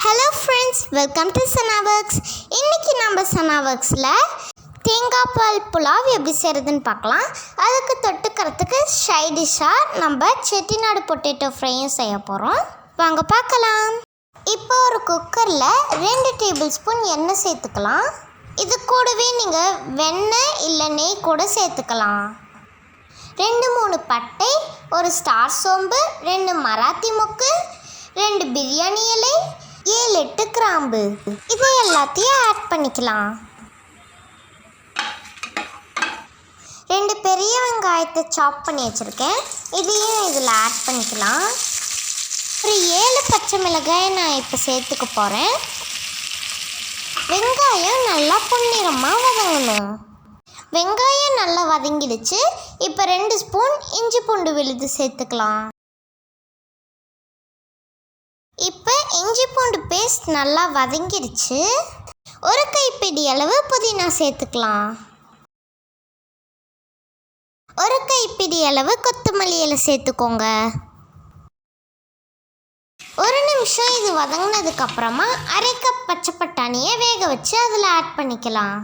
Hello friends, welcome to Sanaworks. இன்றைக்கி நம்ம சனாவர்க்ஸில் தேங்காய் பால் புலாவ் எப்படி செய்கிறதுன்னு பார்க்கலாம். அதுக்கு தொட்டுக்கிறதுக்கு சைடிஷ்ஷாக நம்ம செட்டிநாடு பொட்டேட்டோ ஃப்ரையும் செய்ய போகிறோம். வாங்க பார்க்கலாம். இப்போ ஒரு குக்கரில் 2 டேபிள் ஸ்பூன் எண்ணெய் சேர்த்துக்கலாம். இது கூடவே நீங்கள் வெண்ணெய் இல்லை நெய் கூட சேர்த்துக்கலாம். 2-3 பட்டை, ஒரு ஸ்டார் சோம்பு, 2 மராத்தி மொக்கு, 2 பிரியாணி இலை, 7-8 கிராம்பு, இதை எல்லாத்தையும் ஆட் பண்ணிக்கலாம். 2 பெரிய வெங்காயத்தை சாப் பண்ணி வச்சுருக்கேன், இதையும் இதில் ஆட் பண்ணிக்கலாம். ஒரு 7 பச்சை மிளகாயை நான் இப்போ சேர்த்துக்க போகிறேன். வெங்காயம் நல்லா பொன்னிறமாக வதங்கணும். வெங்காயம் நல்லா வதங்கிடுச்சு. இப்போ 2 ஸ்பூன் இஞ்சி பூண்டு விழுது சேர்த்துக்கலாம். இப்போ இஞ்சி பூண்டு பேஸ்ட் நல்லா வதங்கிடுச்சு. ஒரு கைப்பிடி அளவு புதினா சேர்த்துக்கலாம். ஒரு கைப்பிடி அளவு கொத்தமல்லி இலை சேர்த்துக்கோங்க. ஒரு நிமிஷம் இது வதங்கினதுக்கப்புறமா 1/2 கப் பச்சை பட்டாணியை வேக வச்சு அதில் ஆட் பண்ணிக்கலாம்.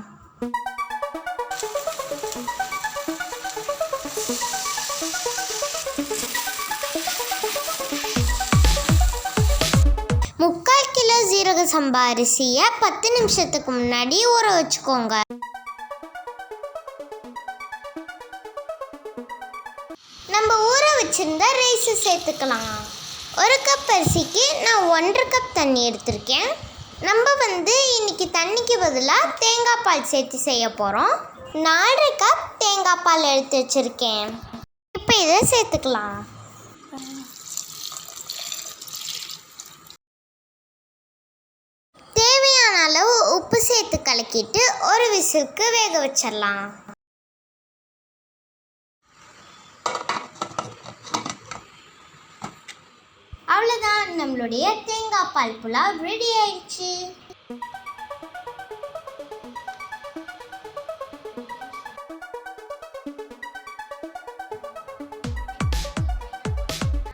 கிலோ ஜீரக சம்பா அரிசியை 10 நிமிஷத்துக்கு முன்னாடி ஊற வச்சுக்கோங்க. நம்ம ஊற வச்சிருந்த ரைஸை சேர்த்துக்கலாம். 1 கப் அரிசிக்கு நான் 1.5 கப் தண்ணி எடுத்திருக்கேன். நம்ம இன்னைக்கு தண்ணிக்கு பதிலாக தேங்காய் பால் சேர்த்து செய்ய போகிறோம். 4.5 கப் தேங்காய் பால் எடுத்து வச்சுருக்கேன். இப்போ இதை சேர்த்துக்கலாம். தேவையான அளவு உப்பு சேர்த்து கலக்கிட்டு ஒரு விசிலுக்கு வேக வச்சிடலாம். அவ்வளோதான், நம்மளுடைய தேங்காய் பால் புலாவ் ரெடி ஆயிடுச்சு.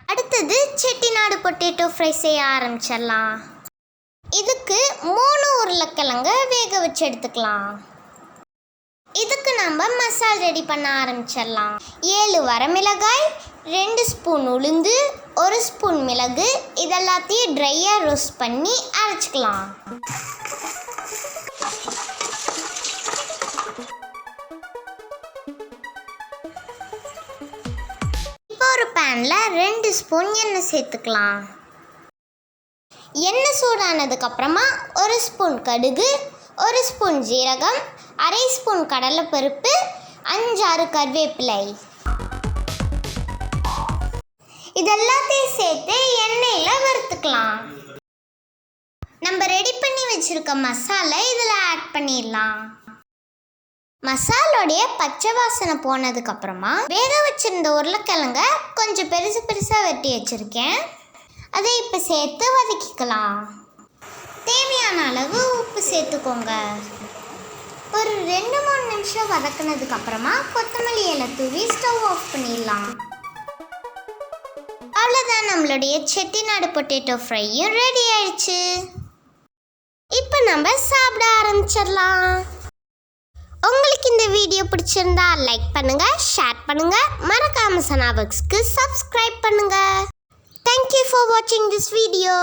அடுத்தது செட்டிநாடு பொட்டேட்டோ ஃப்ரை செய்ய ஆரம்பிச்சிடலாம். இதுக்கு 3 உருளைக்கிழங்கு வேக வச்சு எடுத்துக்கலாம். இதுக்கு நம்ம மசாலா ரெடி பண்ண ஆரம்பிச்சிடலாம். 7 வரமிளகாய், 2 ஸ்பூன் உளுந்து, 1 ஸ்பூன் மிளகு, இதெல்லாத்தையும் ட்ரையாக ரோஸ்ட் பண்ணி அரைச்சிக்கலாம். இப்போ ஒரு பேனில் 2 ஸ்பூன் எண்ணெய் சேர்த்துக்கலாம். எண்ணெய் சூடானதுக்கப்புறமா 1 ஸ்பூன் கடுகு, 1 ஸ்பூன் ஜீரகம், 1/2 ஸ்பூன் கடலைப்பருப்பு, 5-6 கருவேப்பிலை, இதெல்லாத்தையும் சேர்த்து எண்ணெயில் வறுத்துக்கலாம். நம்ம ரெடி பண்ணி வச்சுருக்க மசாலா இதில் ஆட் பண்ணிடலாம். மசாலோடைய பச்சை வாசனை போனதுக்கப்புறமா வேக வச்சுருந்த உருளைக்கிழங்க கொஞ்சம் பெருசாக வெட்டி வச்சுருக்கேன், அதை இப்போ சேர்த்து வதக்கிக்கலாம். தேவையான அளவு உப்பு சேர்த்துக்கோங்க. ஒரு 2-3 நிமிஷம் வதக்கினதுக்கு அப்புறமா கொத்தமல்லி இலை தூவி ஸ்டவ் ஆஃப் பண்ணிடலாம். அவ்வளோதான், நம்மளுடைய செட்டிநாடு பொட்டேட்டோ ஃப்ரையும் ரெடி ஆயிடுச்சு. இப்போ நம்ம சாப்பிட ஆரம்பிச்சிடலாம். உங்களுக்கு இந்த வீடியோ பிடிச்சிருந்தா லைக் பண்ணுங்க, ஷேர் பண்ணுங்க, மறக்காம சனாவர்க்ஸ்க்கு சப்ஸ்கிரைப் பண்ணுங்க. Thank you for watching this video.